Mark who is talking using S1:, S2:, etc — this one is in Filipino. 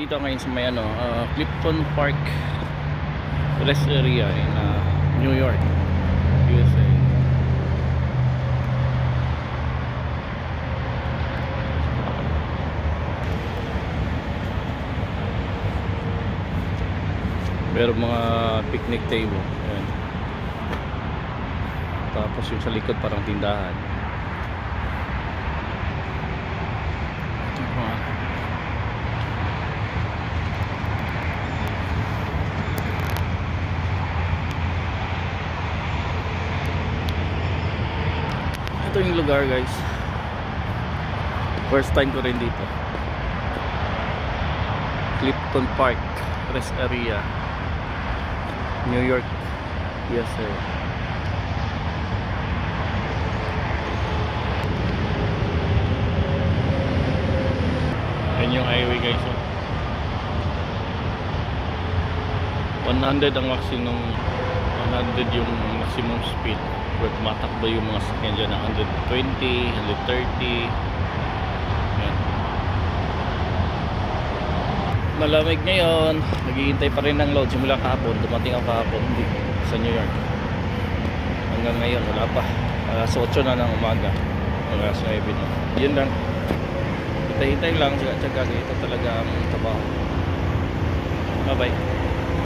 S1: nandito ngayon sa may Clifton Park rest area in New York, USA. Meron mga picnic table. Ayan. Tapos yung sa likod parang tindahan. Ito yung lugar, guys. First time ko rin dito. Clifton Park rest area, New York, USA. Yan yung highway, guys. 100 ang maximum, 100 yung maximum speed. Pero tumatakbo yung mga sakyan dyan na 120, 130. Yan. Malamig ngayon, naghihintay pa rin ng load simula kahapon. Dumating ako kahapon sa New York. Hanggang ngayon wala pa. Alas 8 na ng umaga, alas 9 na. Yun lang, hintay lang, tsaga-tsaga. Ito talaga ang trabaho. Bye bye.